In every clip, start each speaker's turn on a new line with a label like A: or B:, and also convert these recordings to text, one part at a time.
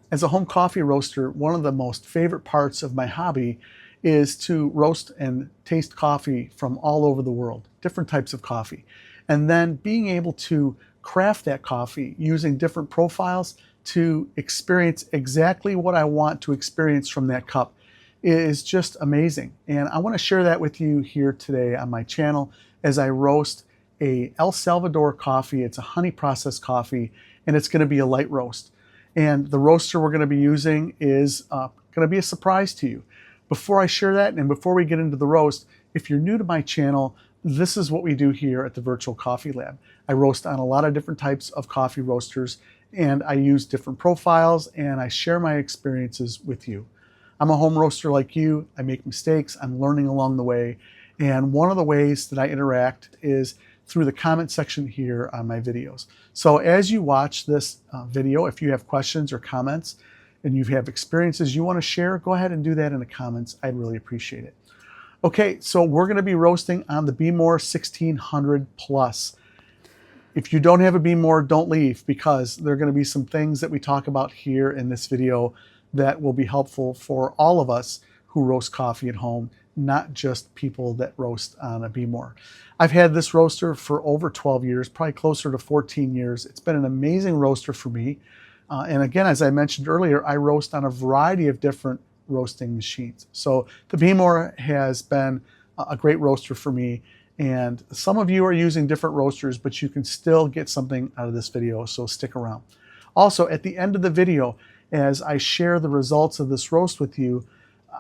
A: As a home coffee roaster, one of the most favorite parts of my hobby is to roast and taste coffee from all over the world, different types of coffee. And then being able to craft that coffee using different profiles to experience exactly what I want to experience from that cup is just amazing. And I want to share that with you here today on my channel as I roast a El Salvador coffee. It's a honey processed coffee, and it's going to be a light roast. And the roaster we're going to be using is going to be a surprise to you. Before I share that and before we get into the roast, if you're new to my channel, this is what we do here at the Virtual Coffee Lab. I roast on a lot of different types of coffee roasters, and I use different profiles, and I share my experiences with you. I'm a home roaster like you. I make mistakes. I'm learning along the way. And one of the ways that I interact is through the comment section here on my videos. So as you watch this video, if you have questions or comments and you have experiences you want to share, go ahead and do that in the comments. I'd really appreciate it. Okay, so we're going to be roasting on the Behmor 1600 Plus. If you don't have a Behmor, don't leave, because there are going to be some things that we talk about here in this video that will be helpful for all of us who roast coffee at home, not just people that roast on a Behmor. I've had this roaster for over 12 years, probably closer to 14 years. It's been an amazing roaster for me. And again, as I mentioned earlier, I roast on a variety of different roasting machines. So the Behmor has been a great roaster for me. And some of you are using different roasters, but you can still get something out of this video, so stick around. Also, at the end of the video, as I share the results of this roast with you,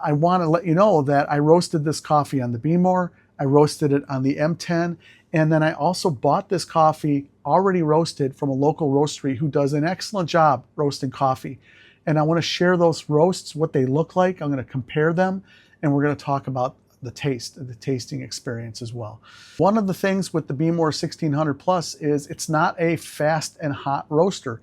A: I want to let you know that I roasted this coffee on the Behmor, I roasted it on the M10, and then I also bought this coffee already roasted from a local roastery who does an excellent job roasting coffee. And I want to share those roasts, what they look like. I'm going to compare them, and we're going to talk about the taste, the tasting experience as well. One of the things with the Behmor 1600 Plus is it's not a fast and hot roaster.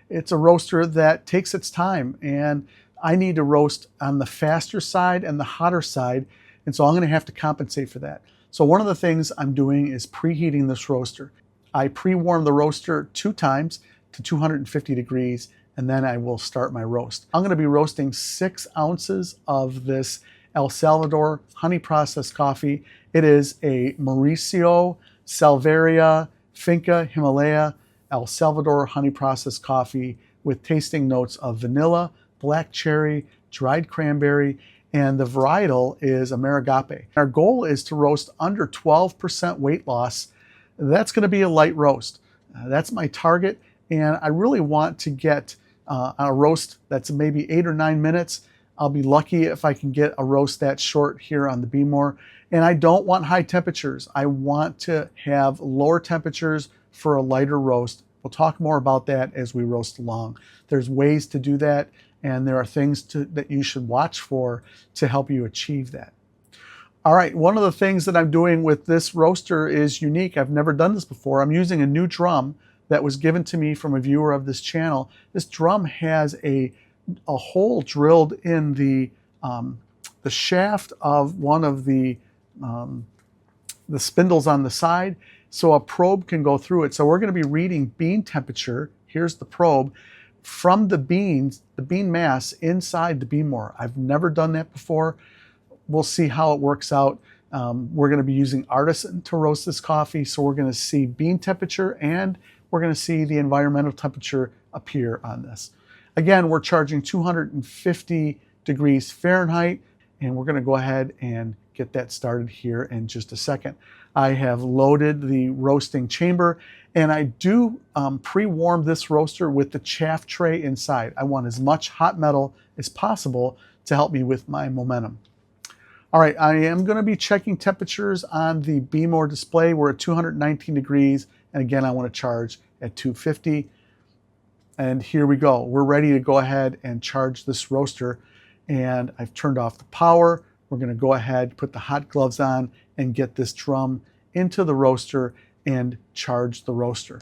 A: It's a roaster that takes its time, and I need to roast on the faster side and the hotter side, and so I'm going to have to compensate for that. So one of the things I'm doing is preheating this roaster. I pre-warm the roaster 2 times to 250 degrees, and then I will start my roast. I'm going to be roasting 6 ounces of this El Salvador honey processed coffee. It is a Mauricio Salveria Finca Himalaya El Salvador honey processed coffee with tasting notes of vanilla, black cherry, dried cranberry, and the varietal is Amerigape. Our goal is to roast under 12% weight loss. That's going to be a light roast. That's my target, and I really want to get a roast that's maybe 8 or 9 minutes. I'll be lucky if I can get a roast that short here on the Behmor. And I don't want high temperatures. I want to have lower temperatures for a lighter roast. We'll talk more about that as we roast along. There's ways to do that, and there are things that you should watch for to help you achieve that. All right, one of the things that I'm doing with this roaster is unique. I've never done this before. I'm using a new drum that was given to me from a viewer of this channel. This drum has a hole drilled in the shaft of one of the spindles on the side, so a probe can go through it. So we're going to be reading bean temperature. Here's the probe from the beans, the bean mass inside the Behmor. I've never done that before. We'll see how it works out. We're going to be using artisan to roast this coffee, so we're going to see bean temperature and we're going to see the environmental temperature appear on this. Again, we're charging 250 degrees Fahrenheit, and we're going to go ahead and get that started here in just a second. I have loaded the roasting chamber, and I do pre-warm this roaster with the chaff tray inside. I want as much hot metal as possible to help me with my momentum. All right, I am going to be checking temperatures on the Behmor display. We're at 219 degrees, and again, I want to charge at 250. And here we go. We're ready to go ahead and charge this roaster, and I've turned off the power. We're going to go ahead, put the hot gloves on, and get this drum into the roaster and charge the roaster.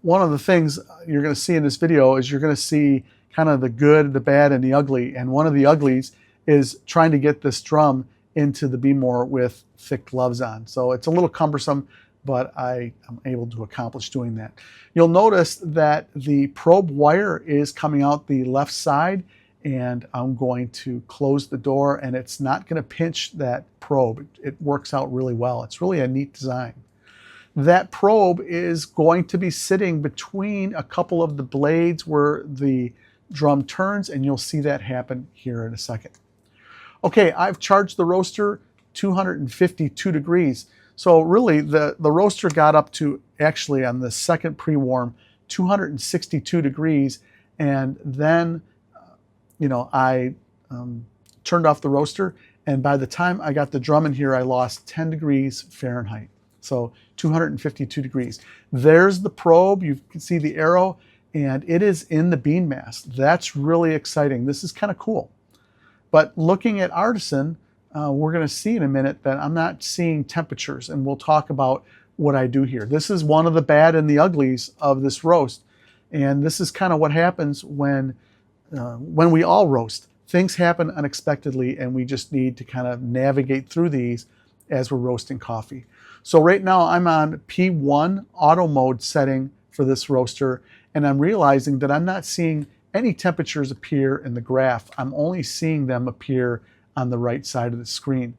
A: One of the things you're going to see in this video is you're going to see kind of the good, the bad, and the ugly. And one of the uglies is trying to get this drum into the Behmor with thick gloves on. So it's a little cumbersome. but I am able to accomplish doing that. You'll notice that the probe wire is coming out the left side, and I'm going to close the door, and it's not going to pinch that probe. It works out really well. It's really a neat design. That probe is going to be sitting between a couple of the blades where the drum turns, and you'll see that happen here in a second. Okay, I've charged the roaster 252 degrees. So really the roaster got up to, actually on the second pre-warm, 262 degrees, and then I turned off the roaster, and by the time I got the drum in here, I lost 10 degrees Fahrenheit. So 252 degrees. There's the probe. You can see the arrow, and it is in the bean mass. That's really exciting. This is kind of cool. But looking at Artisan, we're going to see in a minute that I'm not seeing temperatures, and we'll talk about what I do here. This is one of the bad and the uglies of this roast, and this is kind of what happens when we all roast. Things happen unexpectedly, and we just need to kind of navigate through these as we're roasting coffee. So right now I'm on P1 auto mode setting for this roaster, and I'm realizing that I'm not seeing any temperatures appear in the graph. I'm only seeing them appear on the right side of the screen.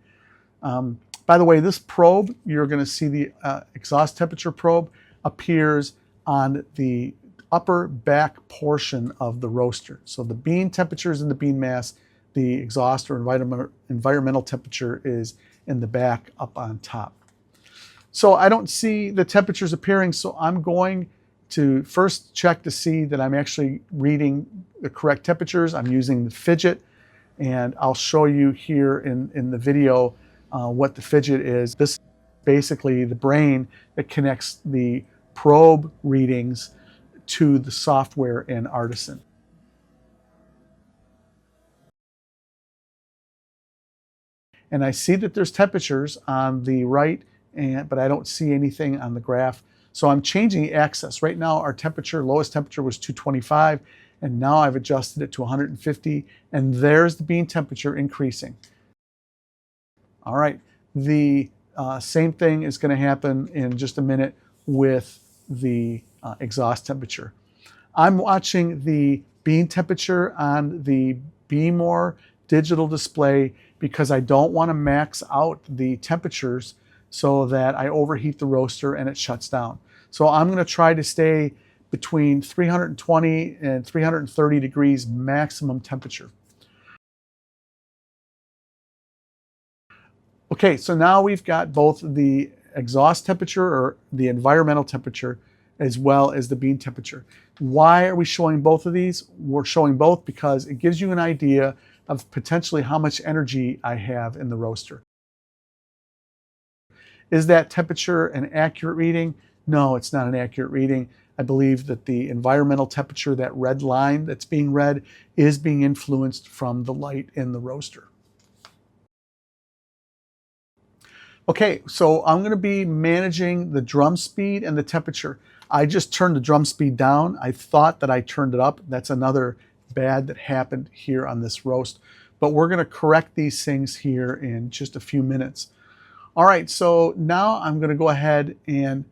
A: By the way, this probe, you're going to see the exhaust temperature probe appears on the upper back portion of the roaster. So the bean temperature is in the bean mass, the exhaust or environmental temperature is in the back up on top. So I don't see the temperatures appearing, so I'm going to first check to see that I'm actually reading the correct temperatures. I'm using the fidget, and I'll show you here in the video what the fidget is. This is basically the brain that connects the probe readings to the software in Artisan. And I see that there's temperatures on the right, but I don't see anything on the graph. So I'm changing the axis. Right now our temperature, lowest temperature was 225, and now I've adjusted it to 150, and there's the bean temperature increasing. All right, the same thing is going to happen in just a minute with the exhaust temperature. I'm watching the bean temperature on the Behmor digital display because I don't want to max out the temperatures so that I overheat the roaster and it shuts down. So I'm going to try to stay between 320 and 330 degrees maximum temperature. Okay, so now we've got both the exhaust temperature or the environmental temperature as well as the bean temperature. Why are we showing both of these? We're showing both because it gives you an idea of potentially how much energy I have in the roaster. Is that temperature an accurate reading? No, it's not an accurate reading. I believe that the environmental temperature, that red line that's being read, is being influenced from the light in the roaster. Okay, so I'm going to be managing the drum speed and the temperature. I just turned the drum speed down. I thought that I turned it up. That's another bad that happened here on this roast. But we're going to correct these things here in just a few minutes. All right, so now I'm going to go ahead and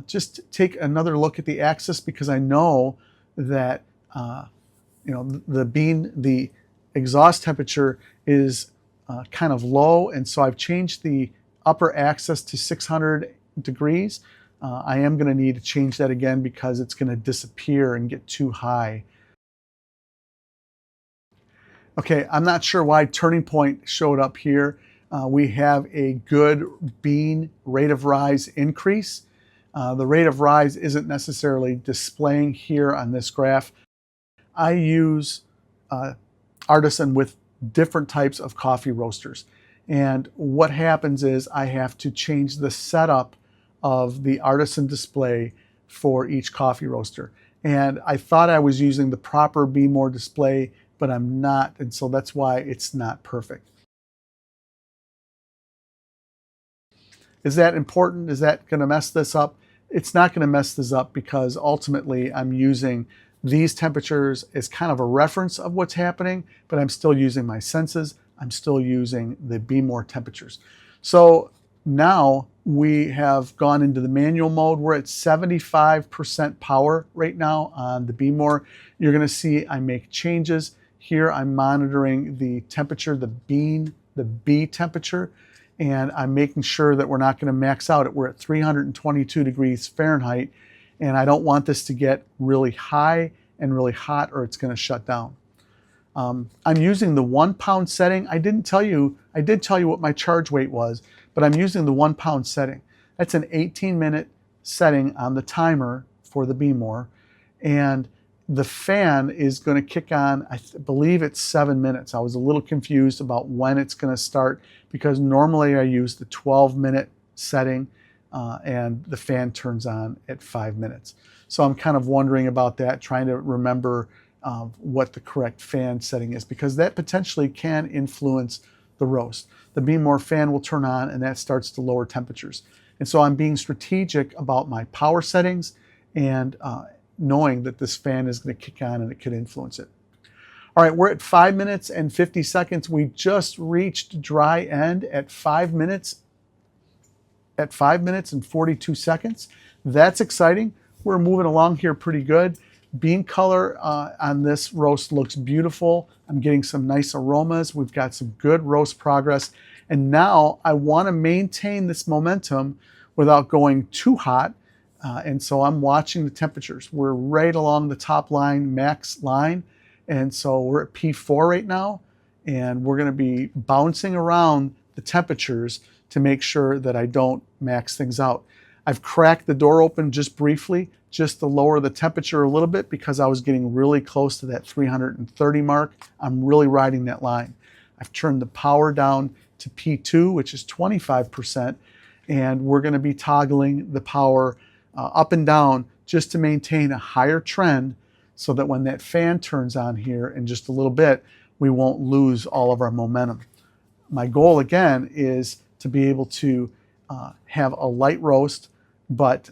A: just take another look at the axis because I know that the exhaust temperature is kind of low, and so I've changed the upper axis to 600 degrees. I am going to need to change that again because it's going to disappear and get too high. Okay, I'm not sure why turning point showed up here. We have a good bean rate of rise increase. The rate of rise isn't necessarily displaying here on this graph. I use Artisan with different types of coffee roasters. And what happens is I have to change the setup of the Artisan display for each coffee roaster. And I thought I was using the proper Behmor display, but I'm not, and so that's why it's not perfect. Is that important? Is that going to mess this up? It's not going to mess this up because ultimately I'm using these temperatures as kind of a reference of what's happening, but I'm still using my senses. I'm still using the Behmor temperatures. So now we have gone into the manual mode. We're at 75% power right now on the Behmor. You're going to see I make changes. Here I'm monitoring the temperature, the B temperature, and I'm making sure that we're not going to max out. We're at 322 degrees Fahrenheit, and I don't want this to get really high and really hot or it's going to shut down. I'm using the 1 pound setting. I did tell you what my charge weight was, but I'm using the 1 pound setting. That's an 18-minute setting on the timer for the Behmor, and the fan is going to kick on, I believe it's 7 minutes. I was a little confused about when it's going to start because normally I use the 12-minute setting and the fan turns on at 5 minutes. So I'm kind of wondering about that, trying to remember what the correct fan setting is, because that potentially can influence the roast. The Behmor fan will turn on and that starts to lower temperatures. And so I'm being strategic about my power settings and knowing that this fan is going to kick on and it could influence it. All right, we're at 5 minutes and 50 seconds. We just reached dry end at 5 minutes. At 5 minutes and 42 seconds. That's exciting. We're moving along here pretty good. Bean color on this roast looks beautiful. I'm getting some nice aromas. We've got some good roast progress. And now I want to maintain this momentum without going too hot. And so I'm watching the temperatures. We're right along the top line, max line. And so we're at P4 right now. And we're going to be bouncing around the temperatures to make sure that I don't max things out. I've cracked the door open just briefly, just to lower the temperature a little bit because I was getting really close to that 330 mark. I'm really riding that line. I've turned the power down to P2, which is 25%, and we're going to be toggling the power up and down just to maintain a higher trend so that when that fan turns on here in just a little bit, we won't lose all of our momentum. My goal again is to be able to have a light roast,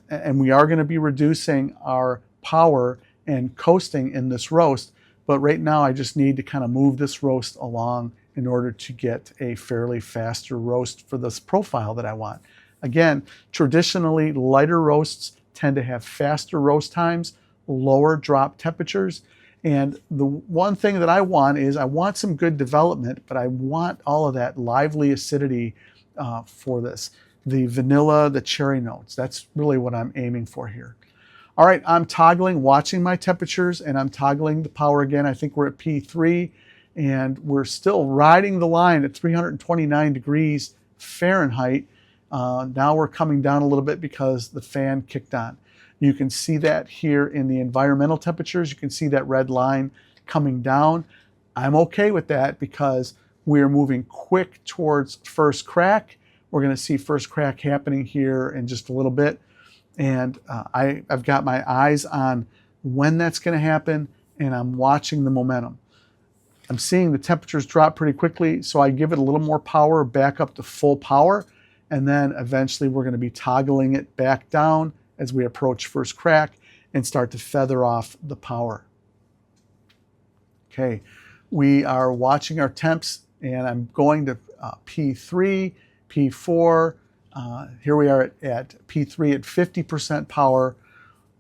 A: and we are going to be reducing our power and coasting in this roast, but right now I just need to kind of move this roast along in order to get a fairly faster roast for this profile that I want. Again, traditionally lighter roasts tend to have faster roast times, lower drop temperatures, and the one thing that I want is I want some good development, but I want all of that lively acidity for this. The vanilla, the cherry notes, that's really what I'm aiming for here. All right, I'm toggling, watching my temperatures, and I'm toggling the power again. I think we're at P3, and we're still riding the line at 329 degrees Fahrenheit. Now we're coming down a little bit because the fan kicked on. You can see that here in the environmental temperatures. You can see that red line coming down. I'm okay with that because we're moving quick towards first crack. We're going to see first crack happening here in just a little bit. And I've got my eyes on when that's going to happen, and I'm watching the momentum. I'm seeing the temperatures drop pretty quickly, so I give it a little more power back up to full power, and then eventually we're going to be toggling it back down as we approach first crack and start to feather off the power. Okay, we are watching our temps, and I'm going to P3, P4. Here we are at P3 at 50% power,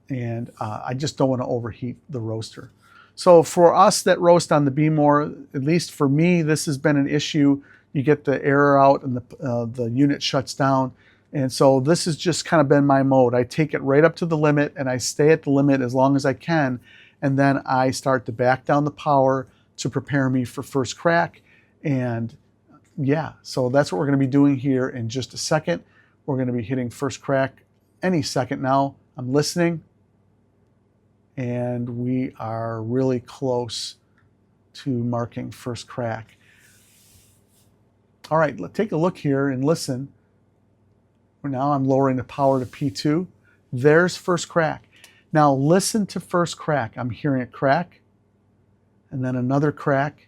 A: and I just don't want to overheat the roaster. So for us that roast on the Behmor, at least for me, this has been an issue. You get the air out and the unit shuts down. And so this has just kind of been my mode. I take it right up to the limit and I stay at the limit as long as I can. And then I start to back down the power to prepare me for first crack. And yeah, so that's what we're going to be doing here in just a second. We're going to be hitting first crack any second now. I'm listening. And we are really close to marking first crack. All right, let's take a look here and listen. Now I'm lowering the power to P2. There's first crack. Now listen to first crack. I'm hearing a crack and then another crack.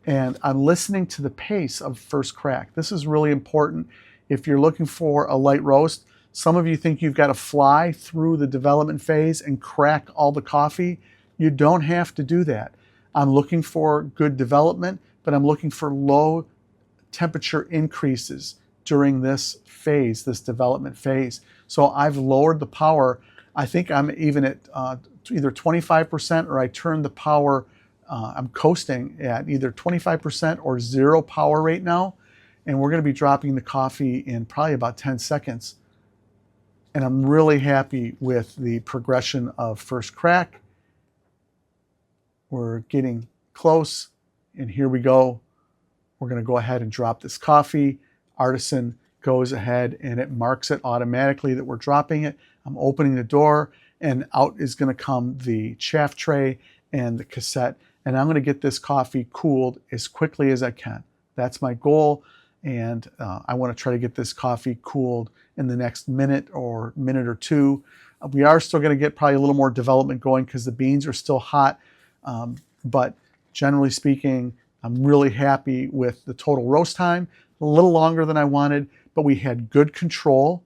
A: And I'm listening to the pace of first crack. This is really important if you're looking for a light roast. Some of you think you've got to fly through the development phase and crack all the coffee. You don't have to do that. I'm looking for good development, but I'm looking for low temperature increases during this phase, this development phase. So I've lowered the power. I think I'm even at either 25%, or I turned the power, I'm coasting at either 25% or 0 power right now. And we're going to be dropping the coffee in probably about 10 seconds. And I'm really happy with the progression of first crack. We're getting close, and here we go. We're going to go ahead and drop this coffee. Artisan goes ahead and it marks it automatically that we're dropping it. I'm opening the door, and out is going to come the chaff tray and the cassette. And I'm going to get this coffee cooled as quickly as I can. That's my goal. And I want to try to get this coffee cooled in the next minute or two. We are still going to get probably a little more development going because the beans are still hot. But generally speaking, I'm really happy with the total roast time. A little longer than I wanted, but we had good control.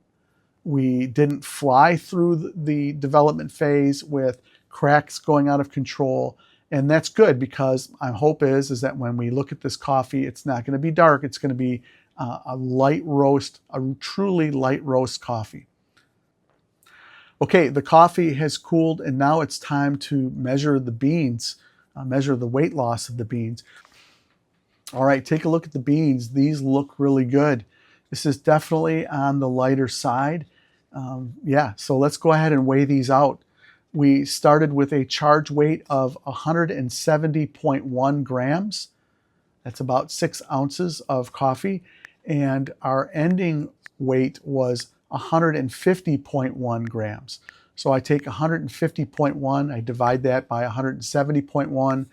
A: We didn't fly through the development phase with cracks going out of control. And that's good, because my hope is that when we look at this coffee, it's not going to be dark. It's going to be a light roast, a truly light roast coffee. Okay, the coffee has cooled, and now it's time to measure the beans, measure the weight loss of the beans. All right, take a look at the beans. These look really good. This is definitely on the lighter side. Yeah, so let's go ahead and weigh these out. We started with a charge weight of 170.1 grams. That's about 6 ounces of coffee. And our ending weight was 150.1 grams. So I take 150.1, I divide that by 170.1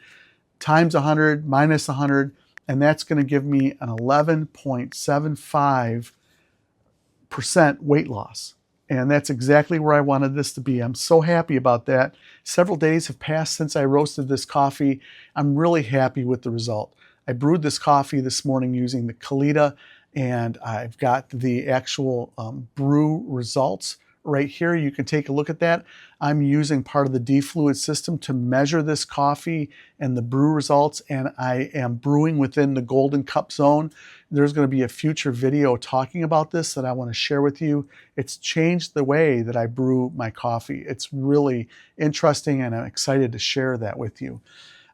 A: times 100 minus 100, and that's going to give me an 11.75% weight loss. And that's exactly where I wanted this to be. I'm so happy about that. Several days have passed since I roasted this coffee. I'm really happy with the result. I brewed this coffee this morning using the Kalita, and I've got the actual brew results right here. You can take a look at that. I'm using part of the D-Fluid system to measure this coffee and the brew results, and I am brewing within the golden cup zone. There's going to be a future video talking about this that I want to share with you. It's changed the way that I brew my coffee. It's really interesting, and I'm excited to share that with you.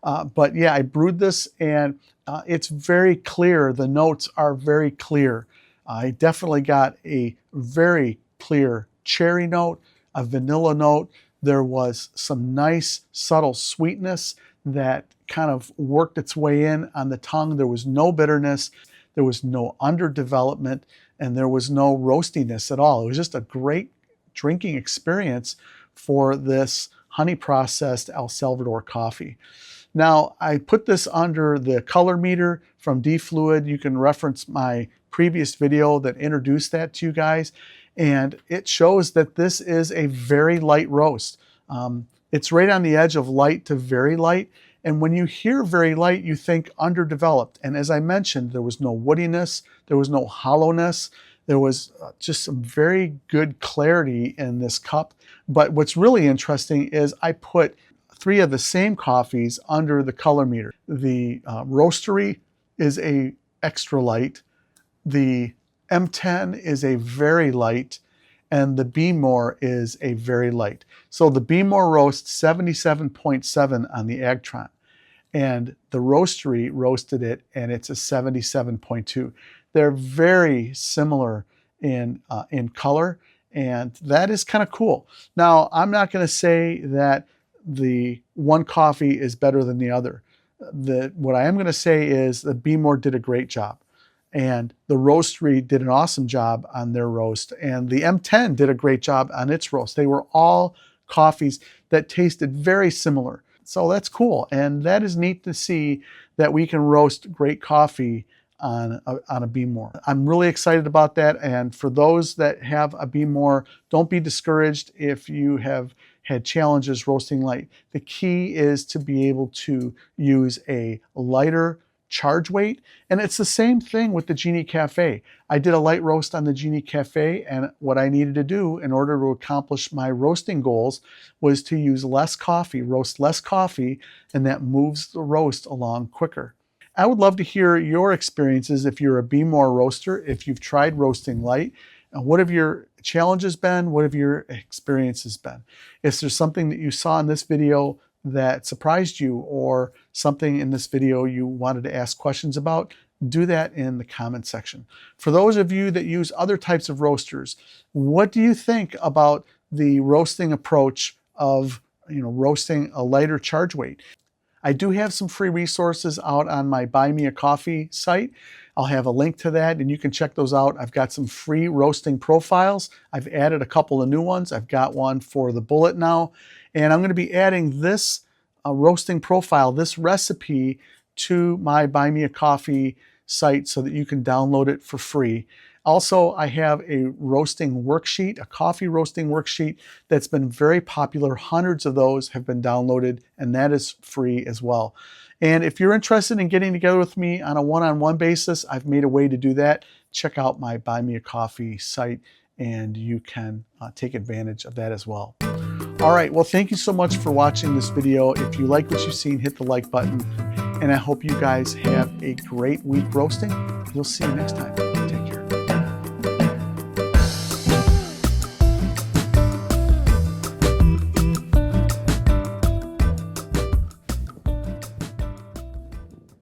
A: But yeah, I brewed this, and it's very clear. The notes are very clear. I definitely got a very clear cherry note, a vanilla note. There was some nice subtle sweetness that kind of worked its way in on the tongue. There was no bitterness, there was no underdevelopment, and there was no roastiness at all. It was just a great drinking experience for this honey processed El Salvador coffee. Now, I put this under the color meter from D-Fluid. You can reference my previous video that introduced that to you guys. And it shows that this is a very light roast. It's right on the edge of light to very light. And when you hear very light, you think underdeveloped. And as I mentioned, there was no woodiness, there was no hollowness. There was just some very good clarity in this cup. But what's really interesting is I put 3 of the same coffees under the color meter. The Roastery is a extra light. The M10 is a very light, and the Behmor is a very light. So the Behmor roasts 77.7 on the Agtron, and the Roastery roasted it, and it's a 77.2. They're very similar in color, and that is kind of cool. Now, I'm not going to say that the one coffee is better than the other. What I am going to say is the Behmor did a great job. And the Roastery did an awesome job on their roast. And the M10 did a great job on its roast. They were all coffees that tasted very similar. So that's cool. And that is neat to see that we can roast great coffee on a Behmor. I'm really excited about that. And for those that have a Behmor, don't be discouraged if you have had challenges roasting light. The key is to be able to use a lighter charge weight. And it's the same thing with the Genie Cafe. I did a light roast on the Genie Cafe, and what I needed to do in order to accomplish my roasting goals was to use less coffee, roast less coffee, and that moves the roast along quicker. I would love to hear your experiences if you're a Behmor roaster, if you've tried roasting light. What have your challenges been? What have your experiences been? If there's something that you saw in this video that surprised you, or something in this video you wanted to ask questions about, do that in the comment section. For those of you that use other types of roasters, what do you think about the roasting approach of roasting a lighter charge weight? I do have some free resources out on my Buy Me a Coffee site. I'll have a link to that and you can check those out. I've got some free roasting profiles. I've added a couple of new ones. I've got one for the bullet now, and I'm going to be adding this roasting profile, this recipe, to my Buy Me a Coffee site so that you can download it for free. Also, I have a roasting worksheet, a coffee roasting worksheet that's been very popular. Hundreds of those have been downloaded, and that is free as well. And if you're interested in getting together with me on a one-on-one basis, I've made a way to do that. Check out my Buy Me a Coffee site and you can take advantage of that as well. All right, well, thank you so much for watching this video. If you like what you've seen, hit the like button. And I hope you guys have a great week roasting. We'll see you next time.